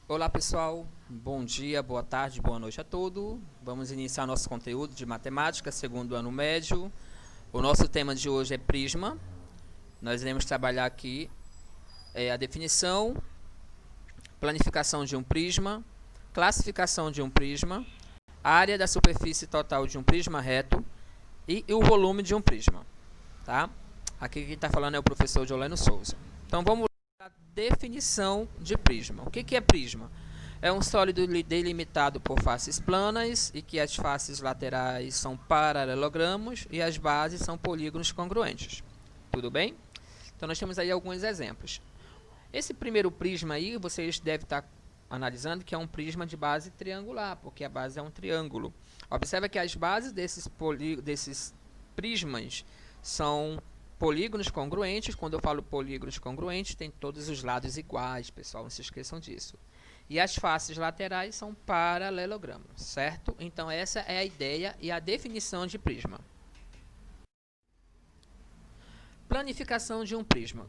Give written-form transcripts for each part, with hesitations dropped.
Olá pessoal, bom dia, boa tarde, boa noite a todos. Vamos iniciar nosso conteúdo de matemática, segundo ano médio. O nosso tema de hoje é prisma. Nós iremos trabalhar aqui a definição, planificação de um prisma, classificação de um prisma, a área da superfície total de um prisma reto e o volume de um prisma. Tá? Aqui quem está falando é o professor Joleno Souza. Então vamos a definição de prisma. O que é prisma? É um sólido delimitado por faces planas e que as faces laterais são paralelogramos e as bases são polígonos congruentes. Tudo bem? Então nós temos aí alguns exemplos. Esse primeiro prisma aí, vocês devem estar analisando que é um prisma de base triangular, porque a base é um triângulo. Observe que as bases desses prismas são polígonos congruentes. Quando eu falo polígonos congruentes, tem todos os lados iguais, pessoal, não se esqueçam disso. E as faces laterais são paralelogramos, certo? Então essa é a ideia e a definição de prisma. Planificação de um prisma.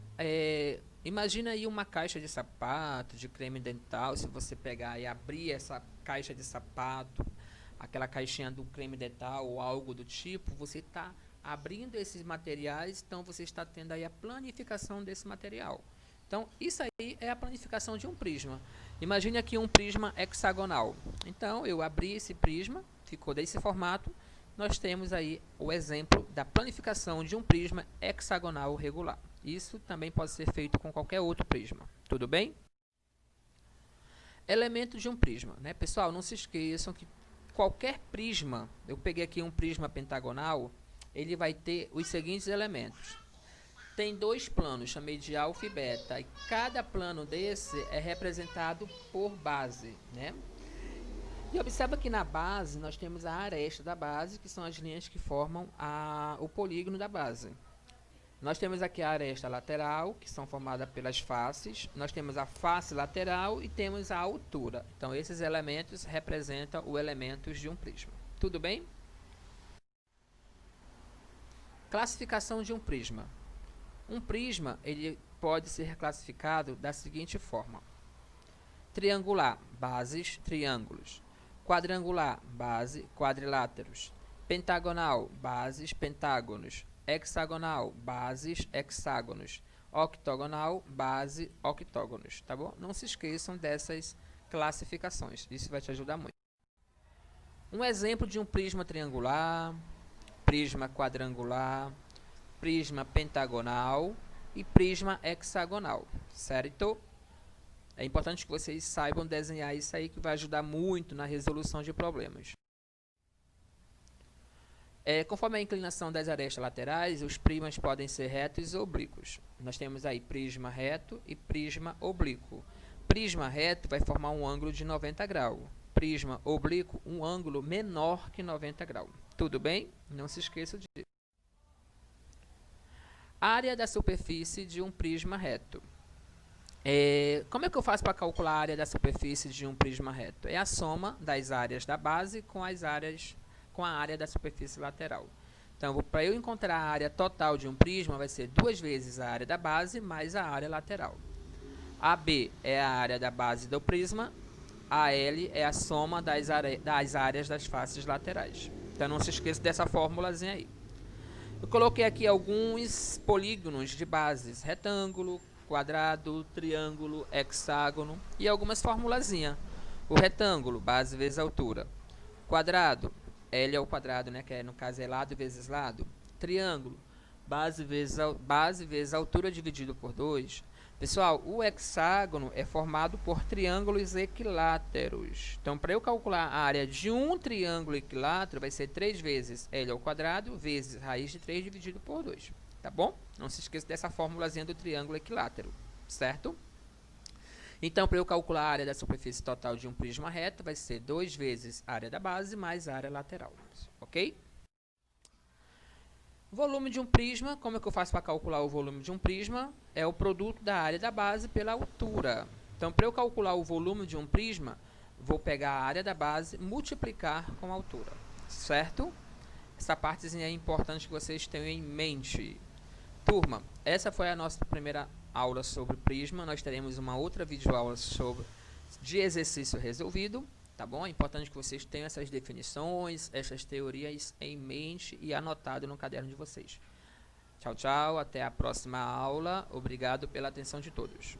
Imagina aí uma caixa de sapato, de creme dental. Se você pegar e abrir essa caixa de sapato, aquela caixinha do creme dental ou algo do tipo, você está abrindo esses materiais, então você está tendo aí a planificação desse material. Então, isso aí é a planificação de um prisma. Imagine aqui um prisma hexagonal. Então, eu abri esse prisma, ficou desse formato. Nós temos aí o exemplo da planificação de um prisma hexagonal regular. Isso também pode ser feito com qualquer outro prisma. Tudo bem? Elemento de um prisma, né? Pessoal, não se esqueçam que qualquer prisma, eu peguei aqui um prisma pentagonal, ele vai ter os seguintes elementos. Tem dois planos, chamei de alfa e beta, e cada plano desse é representado por base, né? E observa que na base nós temos a aresta da base, que são as linhas que formam o polígono da base. Nós temos aqui a aresta lateral, que são formadas pelas faces. Nós temos a face lateral e temos a altura. Então, esses elementos representam os elementos de um prisma. Tudo bem? Classificação de um prisma. Um prisma ele pode ser classificado da seguinte forma: triangular, bases, triângulos; quadrangular, base, quadriláteros; pentagonal, bases, pentágonos; hexagonal, bases, hexágonos; octogonal, base, octógonos. Tá bom? Não se esqueçam dessas classificações. Isso vai te ajudar muito. Um exemplo de um prisma triangular, prisma quadrangular, prisma pentagonal e prisma hexagonal, certo? É importante que vocês saibam desenhar isso aí, que vai ajudar muito na resolução de problemas. Conforme a inclinação das arestas laterais, os prismas podem ser retos ou oblíquos. Nós temos aí prisma reto e prisma oblíquo. Prisma reto vai formar um ângulo de 90 graus. Prisma oblíquo, um ângulo menor que 90 graus. Tudo bem? Não se esqueça disso. Área da superfície de um prisma reto. Como é que eu faço para calcular a área da superfície de um prisma reto? É a soma das áreas da base com a área da superfície lateral. Então, para eu encontrar a área total de um prisma, vai ser 2 vezes a área da base mais a área lateral. AB é a área da base do prisma, AL é a soma das áreas das faces laterais. Então, não se esqueça dessa formulazinha aí. Eu coloquei aqui alguns polígonos de bases: retângulo, quadrado, triângulo, hexágono e algumas formulazinhas. O retângulo, base vezes altura. Quadrado, L ao quadrado, né, que no caso é lado vezes lado. Triângulo, base vezes altura dividido por 2. Pessoal, o hexágono é formado por triângulos equiláteros. Então, para eu calcular a área de um triângulo equilátero, vai ser 3 vezes L ao quadrado vezes raiz de 3 dividido por 2. Tá bom? Não se esqueça dessa formulazinha do triângulo equilátero, certo? Então, para eu calcular a área da superfície total de um prisma reto, vai ser 2 vezes a área da base mais a área lateral. Ok? Volume de um prisma. Como é que eu faço para calcular o volume de um prisma? É o produto da área da base pela altura. Então, para eu calcular o volume de um prisma, vou pegar a área da base, multiplicar com a altura. Certo? Essa partezinha é importante que vocês tenham em mente. Turma, essa foi a nossa primeira aula sobre prisma. Nós teremos uma outra videoaula de exercício resolvido, tá bom? É importante que vocês tenham essas definições, essas teorias em mente e anotado no caderno de vocês. Tchau, tchau, até a próxima aula. Obrigado pela atenção de todos.